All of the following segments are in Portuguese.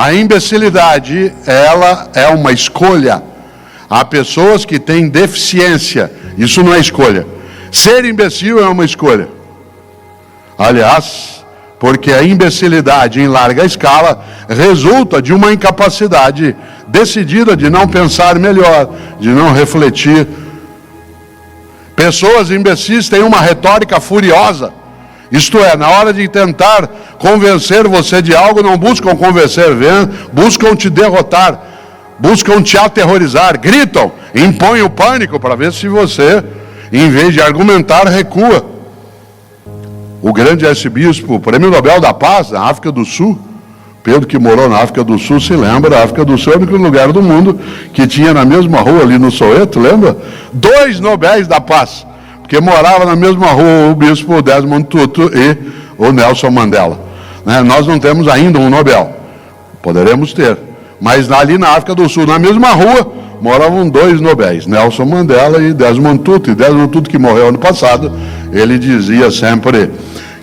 A imbecilidade, ela é uma escolha. Há pessoas que têm deficiência, isso não é escolha. Ser imbecil é uma escolha. Aliás, porque a imbecilidade em larga escala resulta de uma incapacidade decidida de não pensar melhor, de não refletir. Pessoas imbecis têm uma retórica furiosa. Isto é, na hora de tentar convencer você de algo, não buscam convencer, buscam te derrotar, buscam te aterrorizar, gritam, impõem o pânico para ver se você, em vez de argumentar, recua. O grande arcebispo, prêmio Nobel da Paz, na África do Sul, Pedro, que morou na África do Sul, se lembra, a África do Sul é o único lugar do mundo que tinha na mesma rua ali no Soweto, lembra? 2 Nobéis da Paz, porque morava na mesma rua o bispo Desmond Tutu e o Nelson Mandela. Nós não temos ainda um Nobel, poderemos ter, mas ali na África do Sul, na mesma rua, moravam 2 Nobéis, Nelson Mandela e Desmond Tutu. E Desmond Tutu, que morreu ano passado, ele dizia sempre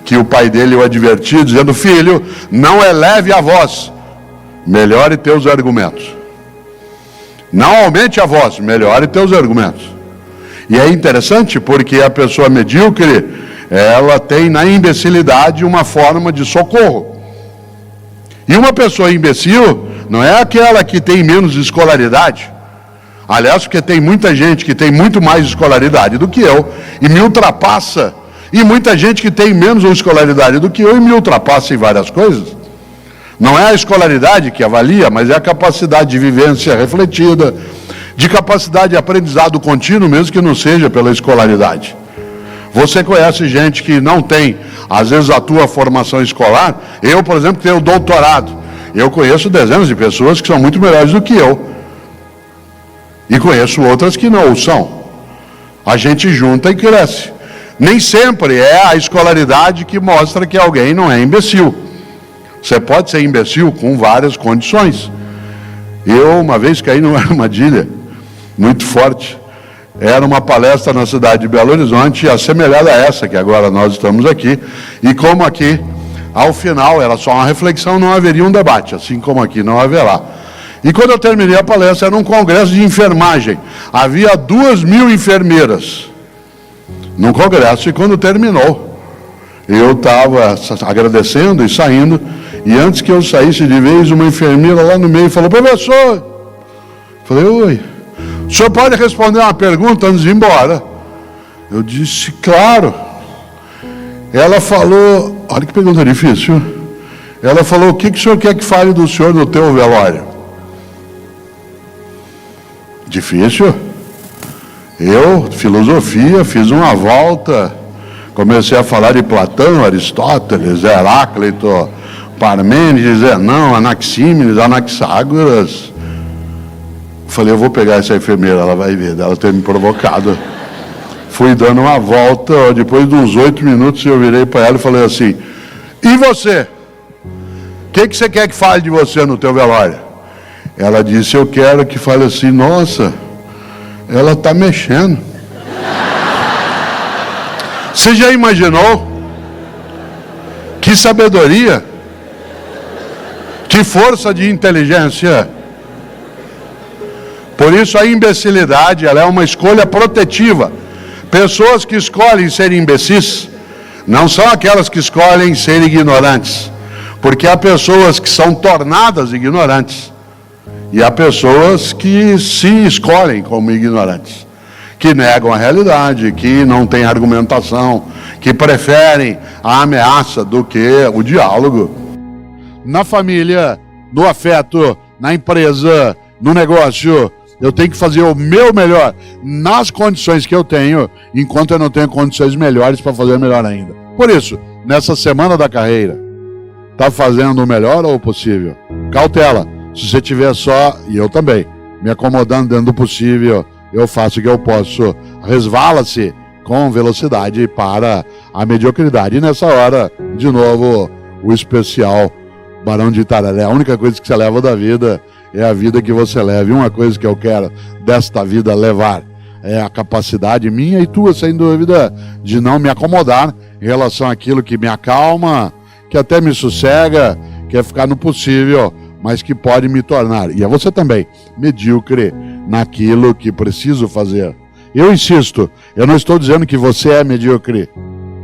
que o pai dele o advertia, dizendo: filho, não eleve a voz, melhore teus argumentos. Não aumente a voz, melhore teus argumentos. E é interessante porque a pessoa medíocre, ela tem na imbecilidade uma forma de socorro. E uma pessoa imbecil não é aquela que tem menos escolaridade. Aliás, porque tem muita gente que tem muito mais escolaridade do que eu e me ultrapassa. E muita gente que tem menos escolaridade do que eu e me ultrapassa em várias coisas. Não é a escolaridade que avalia, mas é a capacidade de vivência refletida, de capacidade de aprendizado contínuo, mesmo que não seja pela escolaridade. Você conhece gente que não tem, às vezes, a tua formação escolar. Eu, por exemplo, tenho doutorado. Eu conheço dezenas de pessoas que são muito melhores do que eu. E conheço outras que não o são. A gente junta e cresce. Nem sempre é a escolaridade que mostra que alguém não é imbecil. Você pode ser imbecil com várias condições. Eu, uma vez, caí numa armadilha muito forte. Era uma palestra na cidade de Belo Horizonte, assemelhada a essa que agora nós estamos aqui. E como aqui, ao final, era só uma reflexão, não haveria um debate, assim como aqui não haverá. E quando eu terminei a palestra, era um congresso de enfermagem. Havia 2.000 enfermeiras num congresso, e quando terminou, eu estava agradecendo e saindo, e antes que eu saísse de vez, uma enfermeira lá no meio falou: professor, falei: oi, o senhor pode responder uma pergunta antes de ir embora? Eu disse: claro. Ela falou, olha que pergunta difícil, ela falou: o que o senhor quer que fale do senhor no teu velório? Difícil. Eu, filosofia, fiz uma volta, comecei a falar de Platão, Aristóteles, Heráclito, Parmênides, Zenão, Anaxímenes, Anaxágoras. Falei: eu vou pegar essa enfermeira, ela vai ver, ela ter me provocado. Fui dando uma volta, depois de uns 8 minutos eu virei para ela e falei assim: e você? O que você quer que fale de você no teu velório? Ela disse: eu quero que fale assim: nossa, ela está mexendo. Você já imaginou? Que sabedoria, que força de inteligência. Por isso a imbecilidade, ela é uma escolha protetiva. Pessoas que escolhem ser imbecis não são aquelas que escolhem ser ignorantes, porque há pessoas que são tornadas ignorantes e há pessoas que se escolhem como ignorantes, que negam a realidade, que não têm argumentação, que preferem a ameaça do que o diálogo. Na família, no afeto, na empresa, no negócio, eu tenho que fazer o meu melhor nas condições que eu tenho, enquanto eu não tenho condições melhores para fazer melhor ainda. Por isso, nessa semana da carreira, está fazendo o melhor ou o possível? Cautela. Se você tiver só, e eu também, me acomodando dentro do possível, eu faço o que eu posso. Resvala-se com velocidade para a mediocridade. E nessa hora, de novo, o especial Barão de Itararé. A única coisa que você leva da vida é a vida que você leva. E uma coisa que eu quero desta vida levar é a capacidade minha e tua, sem dúvida, de não me acomodar em relação àquilo que me acalma, que até me sossega, que é ficar no possível mas que pode me tornar, e é você também, medíocre naquilo que preciso fazer. Eu insisto, eu não estou dizendo que você é medíocre,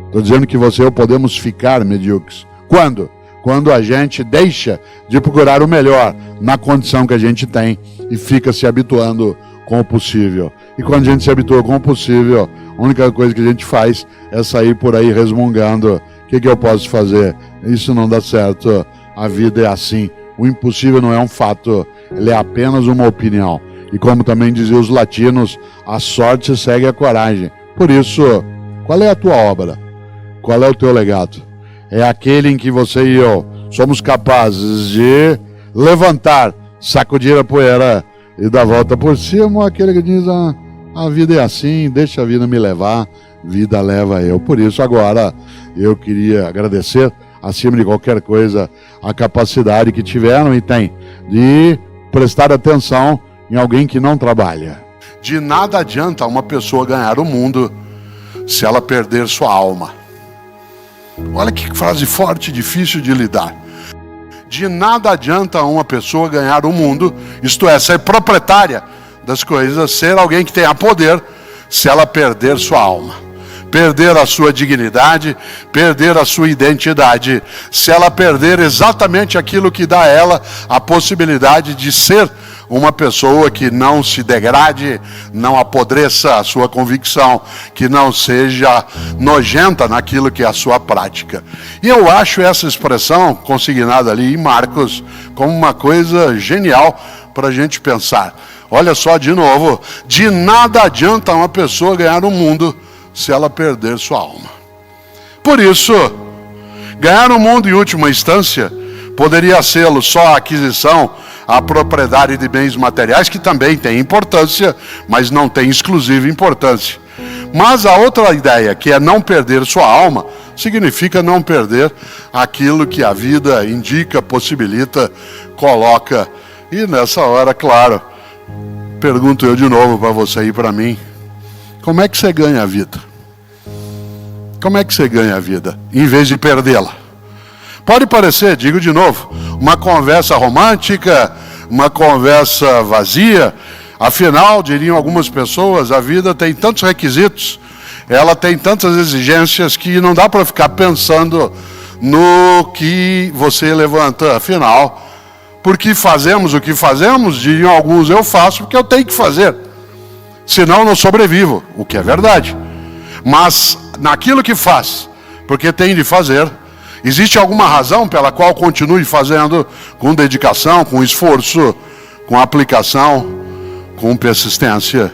estou dizendo que você e eu podemos ficar medíocres. Quando? Quando a gente deixa de procurar o melhor na condição que a gente tem e fica se habituando com o possível. E quando a gente se habitua com o possível, a única coisa que a gente faz é sair por aí resmungando. O que eu posso fazer? Isso não dá certo. A vida é assim. O impossível não é um fato, ele é apenas uma opinião. E como também diziam os latinos, a sorte segue a coragem. Por isso, qual é a tua obra? Qual é o teu legado? É aquele em que você e eu somos capazes de levantar, sacudir a poeira e dar volta por cima, ou aquele que diz, a vida é assim, deixa a vida me levar, vida leva eu. Por isso, agora, eu queria agradecer, acima de qualquer coisa, a capacidade que tiveram e têm de prestar atenção em alguém que não trabalha. De nada adianta uma pessoa ganhar o mundo se ela perder sua alma. Olha que frase forte e difícil de lidar. De nada adianta uma pessoa ganhar o mundo, isto é, ser proprietária das coisas, ser alguém que tenha poder, se ela perder sua alma. Perder a sua dignidade, perder a sua identidade, se ela perder exatamente aquilo que dá a ela a possibilidade de ser uma pessoa que não se degrade, não apodreça a sua convicção, que não seja nojenta naquilo que é a sua prática. E eu acho essa expressão consignada ali em Marcos como uma coisa genial para a gente pensar. Olha só de novo, de nada adianta uma pessoa ganhar o mundo se ela perder sua alma. Por isso, ganhar o mundo em última instância poderia ser só a aquisição, a propriedade de bens materiais, que também tem importância, mas não tem exclusiva importância. Mas a outra ideia, que é não perder sua alma, significa não perder aquilo que a vida indica, possibilita, coloca. E nessa hora, claro, pergunto eu de novo para você e para mim, como é que você ganha a vida? Como é que você ganha a vida, em vez de perdê-la? Pode parecer, digo de novo, uma conversa romântica, uma conversa vazia. Afinal, diriam algumas pessoas, a vida tem tantos requisitos, ela tem tantas exigências que não dá para ficar pensando no que você levanta. Afinal, porque fazemos o que fazemos, diriam alguns, eu faço porque eu tenho que fazer. Senão eu não sobrevivo, o que é verdade. Mas naquilo que faz, porque tem de fazer, existe alguma razão pela qual continue fazendo com dedicação, com esforço, com aplicação, com persistência.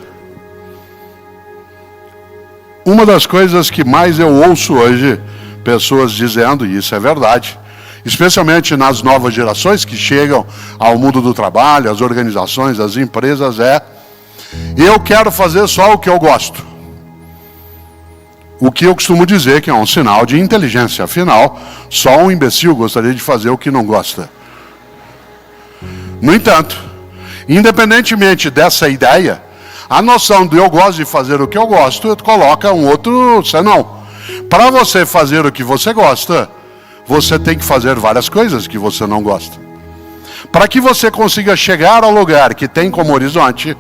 Uma das coisas que mais eu ouço hoje, pessoas dizendo, e isso é verdade, especialmente nas novas gerações que chegam ao mundo do trabalho, as organizações, as empresas, eu quero fazer só o que eu gosto. O que eu costumo dizer que é um sinal de inteligência. Afinal, só um imbecil gostaria de fazer o que não gosta. No entanto, independentemente dessa ideia, a noção de eu gosto de fazer o que eu gosto coloca um outro senão. Para você fazer o que você gosta, você tem que fazer várias coisas que você não gosta. Para que você consiga chegar ao lugar que tem como horizonte,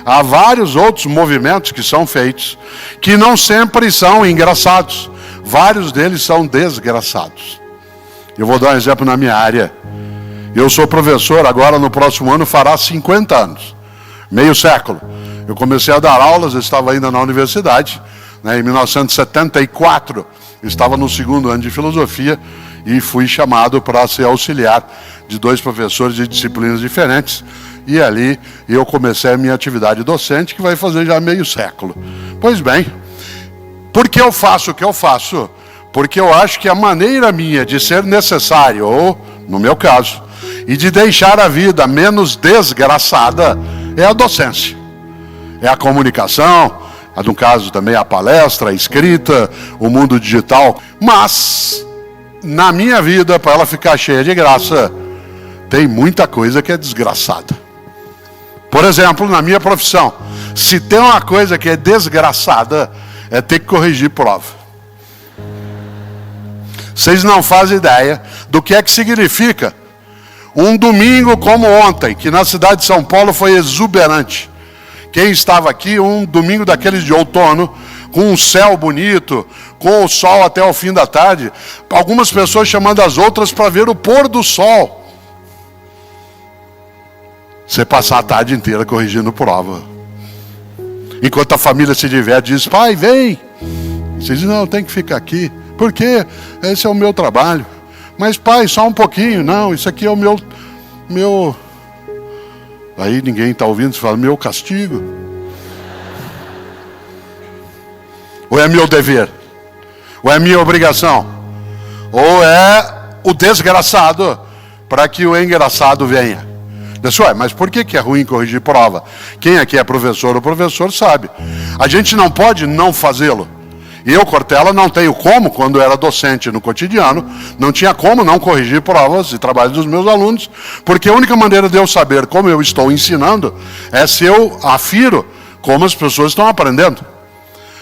há vários outros movimentos que são feitos, que não sempre são engraçados. Vários deles são desgraçados. Eu vou dar um exemplo na minha área. Eu sou professor, agora no próximo ano fará 50 anos. Meio século. Eu comecei a dar aulas, eu estava ainda na universidade, em 1974. Eu estava no segundo ano de filosofia e fui chamado para ser auxiliar de 2 professores de disciplinas diferentes. E ali eu comecei a minha atividade docente, que vai fazer já meio século. Pois bem, por que eu faço o que eu faço? Porque eu acho que a maneira minha de ser necessário, ou no meu caso, e de deixar a vida menos desgraçada, é a docência. É a comunicação, no caso também a palestra, a escrita, o mundo digital. Mas, na minha vida, para ela ficar cheia de graça, tem muita coisa que é desgraçada. Por exemplo, na minha profissão, se tem uma coisa que é desgraçada, é ter que corrigir prova. Vocês não fazem ideia do que é que significa Um domingo como ontem, que na cidade de São Paulo foi exuberante. Quem estava aqui, um domingo daqueles de outono, com um céu bonito, com o sol até o fim da tarde, algumas pessoas chamando as outras para ver o pôr do sol. Você passar a tarde inteira corrigindo prova. Enquanto a família se diverte, diz, pai, vem. Você diz, não, tem que ficar aqui. Por quê? Esse é o meu trabalho. Mas pai, só um pouquinho. Não, isso aqui é o meu... Aí ninguém está ouvindo, você fala, meu castigo. Ou é meu dever? Ou é minha obrigação? Ou é o desgraçado para que o engraçado venha? Mas por que é ruim corrigir prova? Quem aqui é professor ou professor sabe. A gente não pode não fazê-lo. Eu, Cortella, não tenho como, quando era docente no cotidiano, não tinha como não corrigir provas e trabalhos dos meus alunos, porque a única maneira de eu saber como eu estou ensinando é se eu afiro como as pessoas estão aprendendo.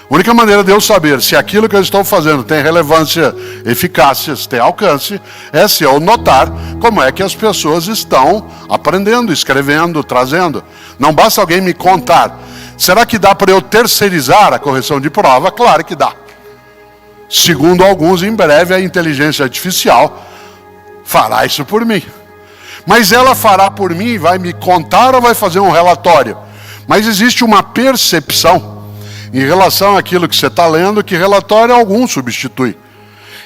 A única maneira de eu saber se aquilo que eu estou fazendo tem relevância, eficácia, se tem alcance, é se eu notar como é que as pessoas estão aprendendo, escrevendo, trazendo. Não basta alguém me contar. Será que dá para eu terceirizar a correção de prova? Claro que dá. Segundo alguns, em breve a inteligência artificial fará isso por mim. Mas ela fará por mim, vai me contar ou vai fazer um relatório? Mas existe uma percepção em relação àquilo que você está lendo, que relatório algum substitui.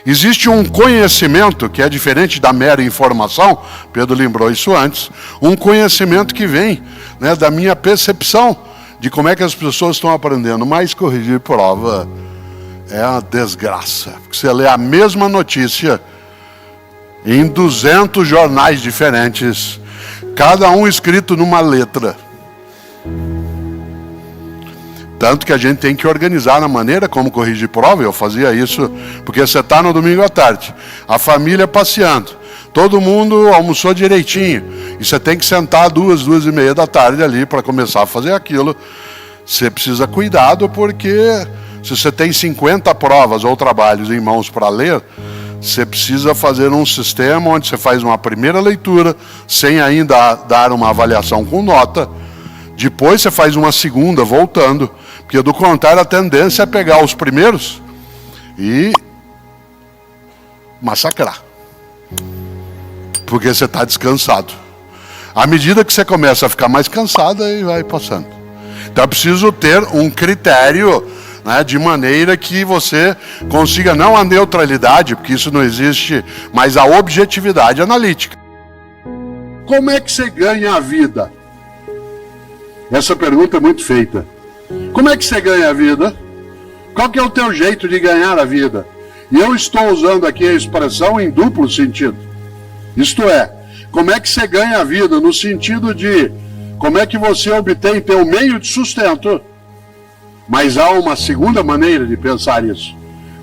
Existe um conhecimento que é diferente da mera informação, Pedro lembrou isso antes, um conhecimento que vem, né, da minha percepção de como é que as pessoas estão aprendendo. Mas corrigir prova é uma desgraça. Porque você lê a mesma notícia em 200 jornais diferentes, cada um escrito numa letra. Tanto que a gente tem que organizar na maneira como corrigir prova. Eu fazia isso porque você está no domingo à tarde, a família passeando, todo mundo almoçou direitinho, e você tem que sentar 2h30 da tarde ali para começar a fazer aquilo. Você precisa cuidado, porque se você tem 50 provas ou trabalhos em mãos para ler, você precisa fazer um sistema onde você faz uma primeira leitura, sem ainda dar uma avaliação com nota. Depois você faz uma segunda, voltando, porque do contrário a tendência é pegar os primeiros e massacrar. Porque você está descansado. À medida que você começa a ficar mais cansado, aí vai passando. Então é preciso ter um critério, né, de maneira que você consiga não a neutralidade, porque isso não existe, mas a objetividade analítica. Como é que você ganha a vida? Essa pergunta é muito feita. Como é que você ganha a vida? Qual que é o teu jeito de ganhar a vida? E eu estou usando aqui a expressão em duplo sentido. Isto é, como é que você ganha a vida no sentido de como é que você obtém teu meio de sustento. Mas há uma segunda maneira de pensar isso.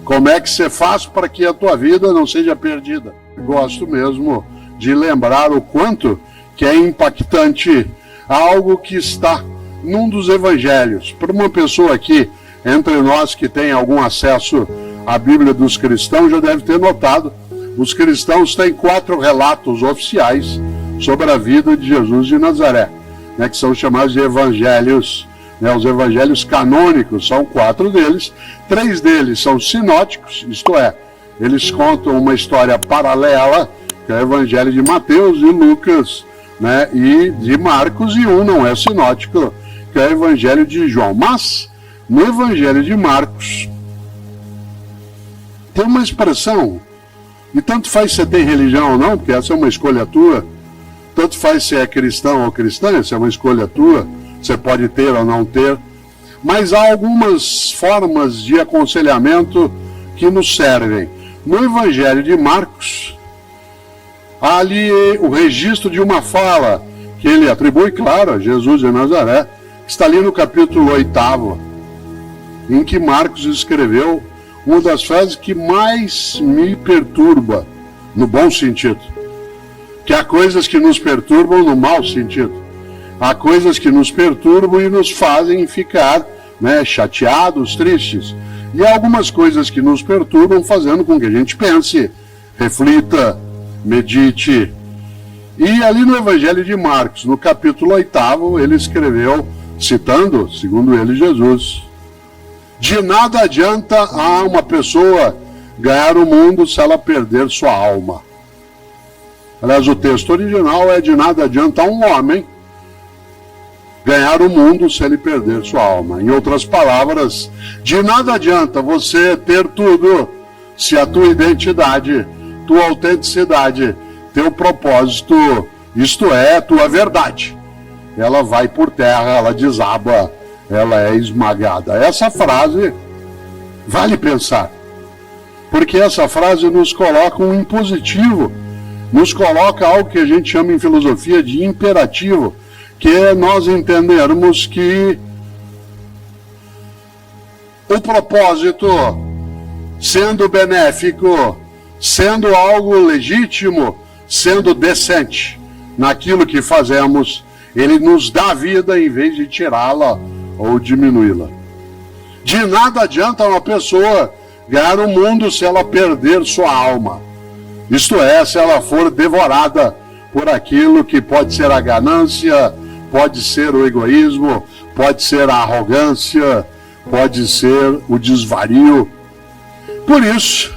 Como é que você faz para que a tua vida não seja perdida? Gosto mesmo de lembrar o quanto que é impactante algo que está num dos evangelhos. Para uma pessoa aqui, entre nós que tem algum acesso à Bíblia dos cristãos, já deve ter notado, os cristãos têm 4 relatos oficiais sobre a vida de Jesus de Nazaré, né, que são chamados de evangelhos, né, os evangelhos canônicos, são 4 deles, 3 deles são sinóticos, isto é, eles contam uma história paralela, que é o evangelho de Mateus e Lucas, né, e de Marcos, e um não é sinótico, que é o evangelho de João. Mas no evangelho de Marcos tem uma expressão, e tanto faz se você tem religião ou não, porque essa é uma escolha tua, tanto faz se é cristão ou cristã, essa é uma escolha tua, você pode ter ou não ter, mas há algumas formas de aconselhamento que nos servem. No evangelho de Marcos, há ali o registro de uma fala que ele atribui, claro, a Jesus de Nazaré, que está ali no capítulo 8, em que Marcos escreveu uma das frases que mais me perturba, no bom sentido. Que há coisas que nos perturbam no mau sentido. Há coisas que nos perturbam e nos fazem ficar, né, chateados, tristes. E há algumas coisas que nos perturbam fazendo com que a gente pense, reflita, medite E ali no Evangelho de Marcos, no capítulo 8, ele escreveu, citando, segundo ele, Jesus: de nada adianta a uma pessoa ganhar o mundo se ela perder sua alma. Aliás, o texto original é: de nada adianta a um homem ganhar o mundo se ele perder sua alma. Em outras palavras, de nada adianta você ter tudo se a tua identidade, tua autenticidade, teu propósito, isto é, tua verdade, ela vai por terra, ela desaba, ela é esmagada. Essa frase vale pensar, porque essa frase nos coloca um impositivo, nos coloca algo que a gente chama em filosofia de imperativo, que é nós entendermos que o propósito, sendo benéfico, sendo algo legítimo, sendo decente naquilo que fazemos, ele nos dá vida em vez de tirá-la ou diminuí-la. De nada adianta uma pessoa ganhar o mundo se ela perder sua alma. Isto é, se ela for devorada por aquilo que pode ser a ganância, pode ser o egoísmo, pode ser a arrogância, pode ser o desvario. Por isso,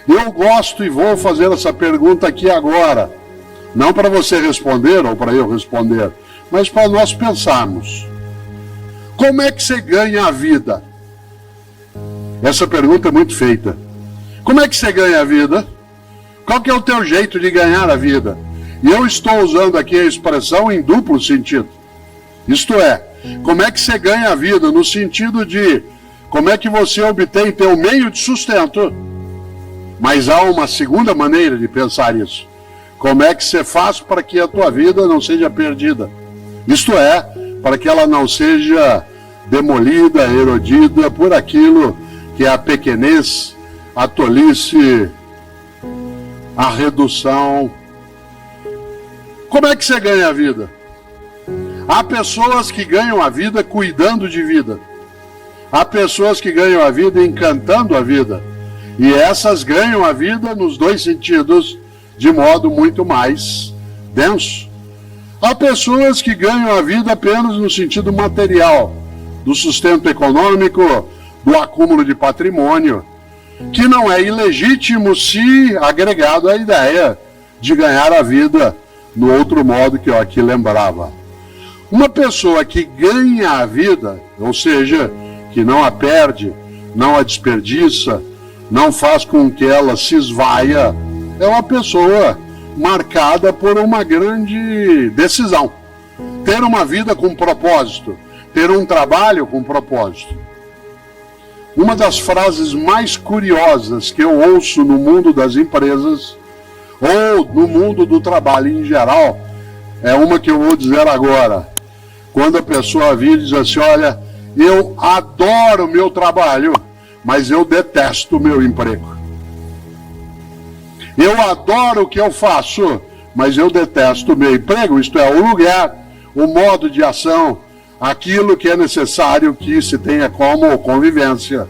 eu gosto e vou fazer essa pergunta aqui agora, não para você responder ou para eu responder, mas para nós pensarmos. Como é que você ganha a vida? Essa pergunta é muito feita. Como é que você ganha a vida? Qual que é o teu jeito de ganhar a vida? E eu estou usando aqui a expressão em duplo sentido. Isto é, como é que você ganha a vida? No sentido de como é que você obtém teu meio de sustento. Mas há uma segunda maneira de pensar isso. Como é que você faz para que a tua vida não seja perdida? Isto é, para que ela não seja demolida, erodida por aquilo que é a pequenez, a tolice, a redução. Como é que você ganha a vida? Há pessoas que ganham a vida cuidando de vida. Há pessoas que ganham a vida encantando a vida. E essas ganham a vida nos dois sentidos, de modo muito mais denso. Há pessoas que ganham a vida apenas no sentido material, do sustento econômico, do acúmulo de patrimônio, que não é ilegítimo se agregado à ideia de ganhar a vida no outro modo que eu aqui lembrava. Uma pessoa que ganha a vida, ou seja, que não a perde, não a desperdiça, não faz com que ela se esvaia, é uma pessoa marcada por uma grande decisão. Ter uma vida com propósito, ter um trabalho com propósito. Uma das frases mais curiosas que eu ouço no mundo das empresas, ou no mundo do trabalho em geral, é uma que eu vou dizer agora. Quando a pessoa vira e diz assim: olha, eu adoro o meu trabalho, mas eu detesto o meu emprego. Eu adoro o que eu faço, mas eu detesto o meu emprego. Isto é, o lugar, o modo de ação, aquilo que é necessário que se tenha como convivência.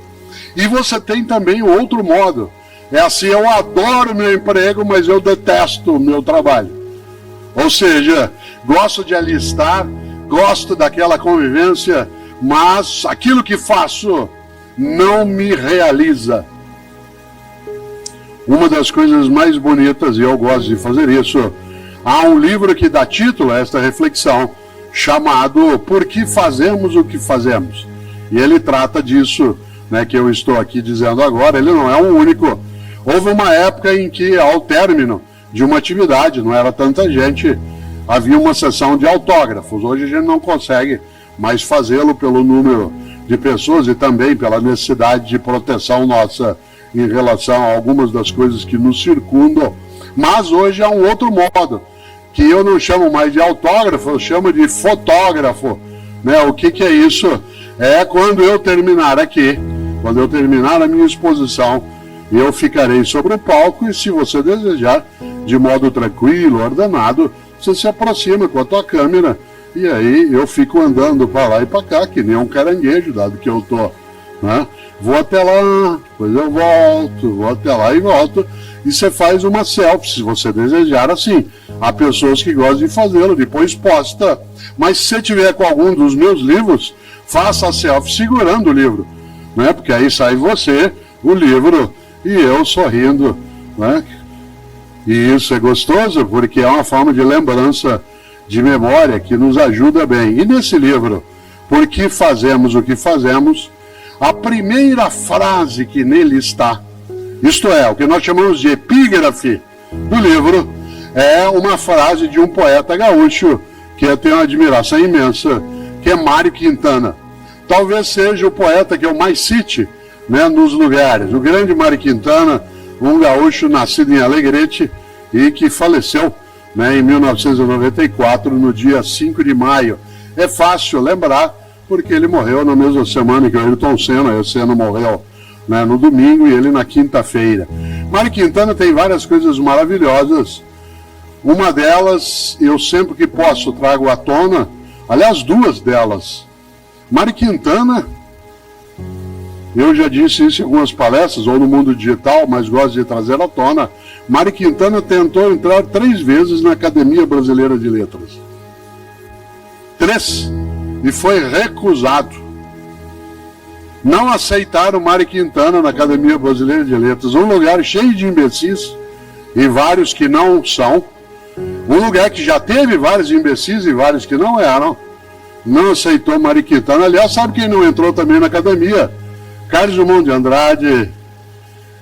E você tem também o outro modo. É assim: eu adoro o meu emprego, mas eu detesto o meu trabalho. Ou seja, gosto de ali estar, gosto daquela convivência, mas aquilo que faço não me realiza. Uma das coisas mais bonitas, e eu gosto de fazer isso, há um livro que dá título a esta reflexão, chamado Por que Fazemos o que Fazemos? E ele trata disso, né, que eu estou aqui dizendo agora. Ele não é o único. Houve uma época em que, ao término de uma atividade, não era tanta gente, havia uma sessão de autógrafos. Hoje a gente não consegue mais fazê-lo pelo número de pessoas e também pela necessidade de proteção nossa em relação a algumas das coisas que nos circundam. Mas hoje há um outro modo, que eu não chamo mais de autógrafo, eu chamo de fotógrafo. Né? O que é isso? É quando eu terminar aqui, quando eu terminar a minha exposição, eu ficarei sobre o palco e, se você desejar, de modo tranquilo, ordenado, você se aproxima com a tua câmera e aí eu fico andando para lá e para cá, que nem um caranguejo, dado que eu estou né? Vou até lá, depois eu volto, vou até lá e volto. E você faz uma selfie, se você desejar, assim. Há pessoas que gostam de fazê-lo, depois posta. Mas se você tiver com algum dos meus livros, faça a selfie segurando o livro, né? Porque aí sai você, o livro, e eu sorrindo, né? E isso é gostoso, porque é uma forma de lembrança, de memória, que nos ajuda bem. E nesse livro, Por que Fazemos o que Fazemos, a primeira frase que nele está, isto é, o que nós chamamos de epígrafe do livro, é uma frase de um poeta gaúcho que eu tenho uma admiração imensa, que é Mário Quintana. Talvez seja o poeta que eu mais cite, né, nos lugares. O grande Mário Quintana, um gaúcho nascido em Alegrete e que faleceu, né, em 1994, no dia 5 de maio. É fácil lembrar, porque ele morreu na mesma semana que o Ayrton Senna. O Senna morreu, né, no domingo e ele na quinta-feira. Mário Quintana tem várias coisas maravilhosas. Uma delas, eu sempre que posso trago à tona, aliás, duas delas. Mário Quintana, eu já disse isso em algumas palestras, ou no mundo digital, mas gosto de trazer à tona. Mário Quintana tentou entrar 3 vezes na Academia Brasileira de Letras. 3. E foi recusado. Não aceitaram Mário Quintana na Academia Brasileira de Letras. Um lugar cheio de imbecis, e vários que não são. Um lugar que já teve vários imbecis e vários que não eram. Não aceitou Mário Quintana. Aliás, sabe quem não entrou também na academia? Carlos Drummond de Andrade,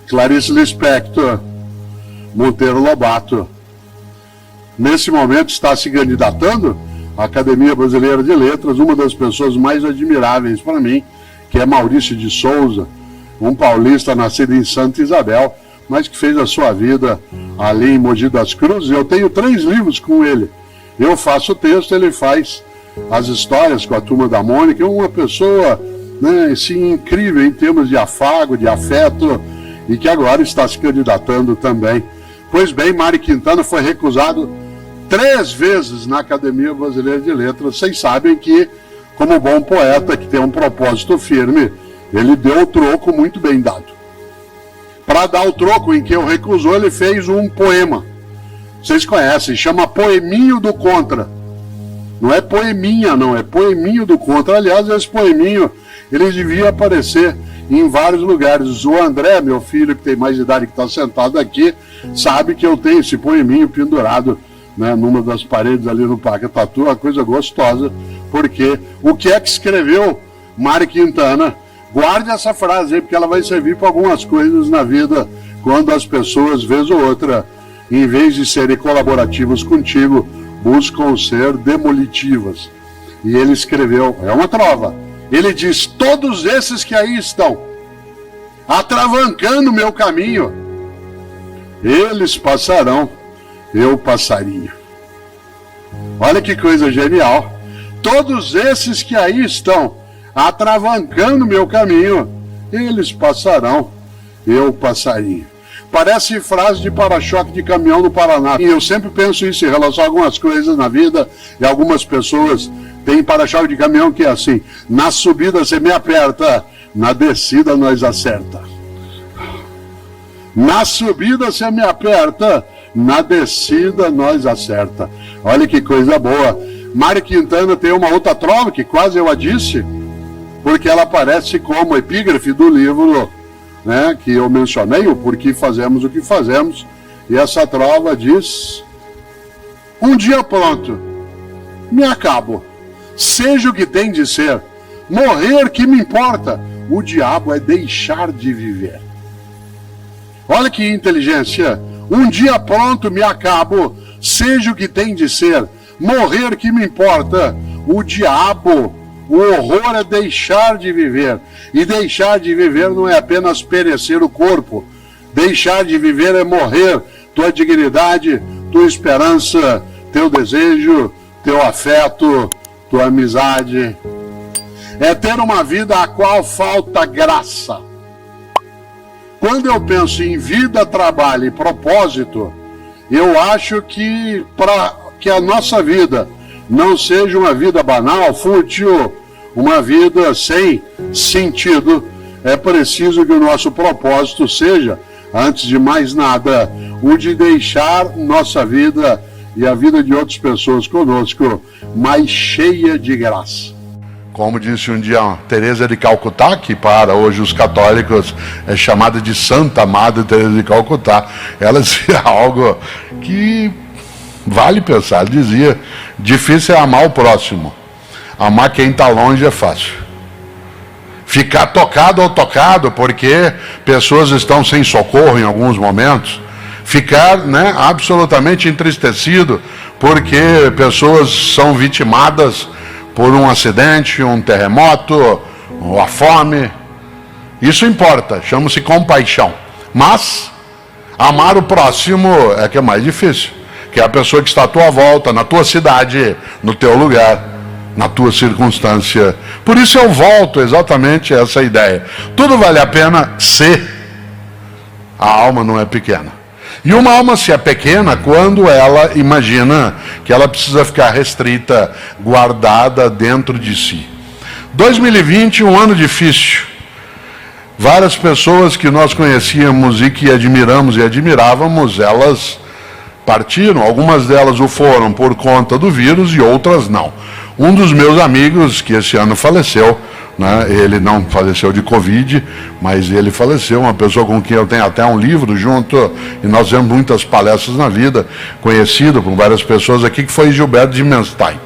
Clarice Lispector, Monteiro Lobato. Nesse momento está se candidatando à Academia Brasileira de Letras uma das pessoas mais admiráveis para mim, que é Maurício de Souza, um paulista nascido em Santa Isabel, mas que fez a sua vida ali em Mogi das Cruzes. Eu tenho 3 livros com ele. Eu faço o texto, ele faz as histórias com a Turma da Mônica. É uma pessoa, né, assim, incrível em termos de afago, de afeto, e que agora está se candidatando também. Pois bem, Mário Quintana foi recusado 3 vezes na Academia Brasileira de Letras. Vocês sabem que, como bom poeta que tem um propósito firme, ele deu o troco muito bem dado. Para dar o troco em que eu recusou, ele fez um poema. Vocês conhecem, chama Poeminho do Contra. Não é poeminha, não, é Poeminho do Contra. Aliás, esse poeminho, ele devia aparecer em vários lugares. O André, meu filho, que tem mais idade, que está sentado aqui, sabe que eu tenho esse poeminho pendurado, né, numa das paredes ali no Parque Tatu, uma coisa gostosa, porque o que é que escreveu Mário Quintana? Guarde essa frase aí, porque ela vai servir para algumas coisas na vida, quando as pessoas, vez ou outra, em vez de serem colaborativas contigo, buscam ser demolitivas. E ele escreveu, é uma trova, ele diz: todos esses que aí estão, atravancando meu caminho, eles passarão, eu passaria. Olha que coisa genial. Todos esses que aí estão, atravancando meu caminho, eles passarão, eu passaria. Parece frase de para-choque de caminhão no Paraná. E eu sempre penso isso em relação a algumas coisas na vida, e algumas pessoas têm para-choque de caminhão que é assim: na subida você me aperta, na descida nós acerta. Na subida você me aperta, na descida nós acerta. Olha que coisa boa. Mário Quintana tem uma outra trova que quase eu a disse, porque ela aparece como epígrafe do livro, né, que eu mencionei, o Por que Fazemos o que Fazemos. E essa trova diz: um dia pronto, me acabo, seja o que tem de ser, morrer que me importa, o diabo é deixar de viver. Olha que inteligência. Um dia pronto, me acabo, seja o que tem de ser, morrer que me importa, o diabo, o horror é deixar de viver. E deixar de viver não é apenas perecer o corpo. Deixar de viver é morrer tua dignidade, tua esperança, teu desejo, teu afeto, tua amizade. É ter uma vida a qual falta graça. Quando eu penso em vida, trabalho e propósito, eu acho que para que a nossa vida não seja uma vida banal, fútil, uma vida sem sentido, é preciso que o nosso propósito seja, antes de mais nada, o de deixar nossa vida e a vida de outras pessoas conosco mais cheia de graça. Como disse um dia Teresa de Calcutá, que para hoje os católicos é chamada de Santa Madre Teresa de Calcutá, ela dizia algo que vale pensar. Ela dizia: difícil é amar o próximo, amar quem está longe é fácil. Ficar tocado ou tocado porque pessoas estão sem socorro em alguns momentos, ficar, absolutamente entristecido porque pessoas são vitimadas por um acidente, um terremoto, ou a fome. Isso importa, chama-se compaixão. Mas amar o próximo é que é mais difícil, que é a pessoa que está à tua volta, na tua cidade, no teu lugar, na tua circunstância. Por isso eu volto exatamente a essa ideia. Tudo vale a pena se a alma não é pequena. E uma alma se é pequena quando ela imagina que ela precisa ficar restrita, guardada dentro de si. 2020, um ano difícil. Várias pessoas que nós conhecíamos e que admiramos e admirávamos, elas partiram. Algumas delas o foram por conta do vírus e outras não. Um dos meus amigos, que esse ano faleceu, ele não faleceu de Covid, mas ele faleceu, uma pessoa com quem eu tenho até um livro junto, e nós temos muitas palestras na vida, conhecido por várias pessoas aqui, que foi Gilberto de Menstein.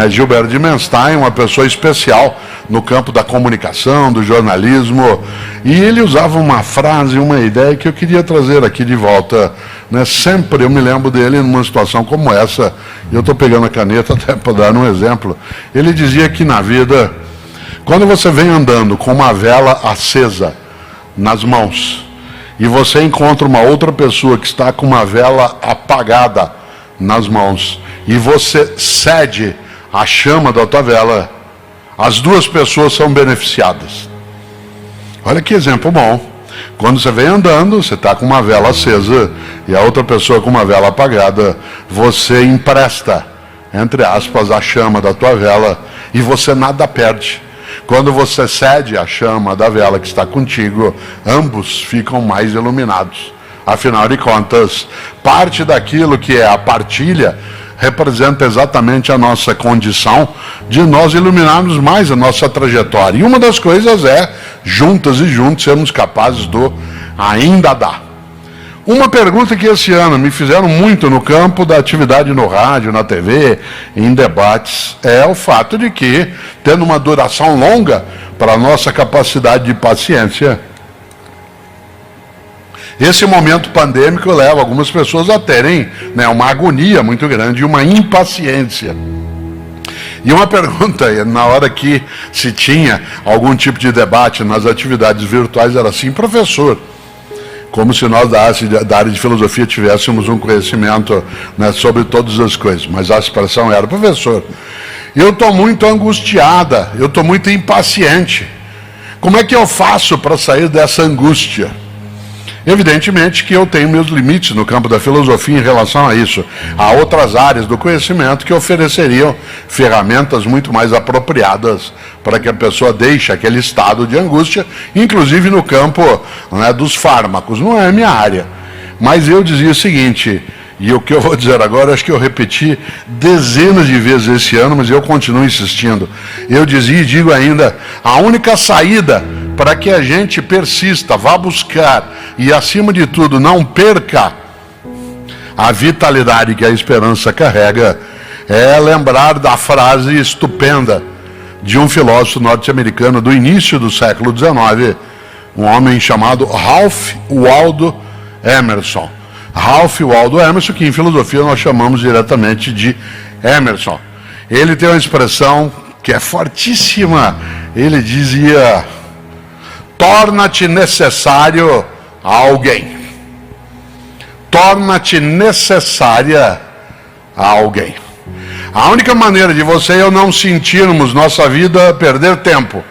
Gilberto de Menstein, uma pessoa especial no campo da comunicação, do jornalismo, e ele usava uma frase, uma ideia que eu queria trazer aqui de volta. Sempre eu me lembro dele numa situação como essa, e eu estou pegando a caneta até para dar um exemplo. Ele dizia que na vida, quando você vem andando com uma vela acesa nas mãos, e você encontra uma outra pessoa que está com uma vela apagada nas mãos, e você cede a chama da tua vela, as duas pessoas são beneficiadas. Olha que exemplo bom. Quando você vem andando, você está com uma vela acesa e a outra pessoa com uma vela apagada, você empresta, entre aspas, a chama da tua vela e você nada perde. Quando você cede a chama da vela que está contigo, ambos ficam mais iluminados. Afinal de contas, parte daquilo que é a partilha representa exatamente a nossa condição de nós iluminarmos mais a nossa trajetória. E uma das coisas é, juntas e juntos, sermos capazes do ainda dá. Uma pergunta que esse ano me fizeram muito no campo da atividade no rádio, na TV, em debates, é o fato de que, tendo uma duração longa para a nossa capacidade de paciência, esse momento pandêmico leva algumas pessoas a terem uma agonia muito grande e uma impaciência. E uma pergunta, na hora que se tinha algum tipo de debate nas atividades virtuais, era assim: professor, como se nós da área de filosofia tivéssemos um conhecimento sobre todas as coisas, mas a expressão era: professor, eu estou muito angustiada, eu estou muito impaciente, como é que eu faço para sair dessa angústia? Evidentemente que eu tenho meus limites no campo da filosofia em relação a isso. Há outras áreas do conhecimento que ofereceriam ferramentas muito mais apropriadas para que a pessoa deixe aquele estado de angústia, inclusive no campo dos fármacos. Não é a minha área. Mas eu dizia o seguinte, e o que eu vou dizer agora, acho que eu repeti dezenas de vezes esse ano, mas eu continuo insistindo. Eu dizia e digo ainda, a única saída para que a gente persista, vá buscar e, acima de tudo, não perca a vitalidade que a esperança carrega, é lembrar da frase estupenda de um filósofo norte-americano do início do século XIX, um homem chamado Ralph Waldo Emerson. Ralph Waldo Emerson, que em filosofia nós chamamos diretamente de Emerson. Ele tem uma expressão que é fortíssima. Ele dizia: torna-te necessário a alguém. Torna-te necessária a alguém. A única maneira de você e eu não sentirmos nossa vida perder tempo,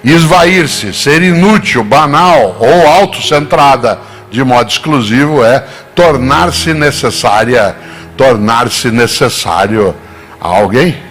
esvair-se, ser inútil, banal ou autocentrada de modo exclusivo é tornar-se necessária, tornar-se necessário a alguém.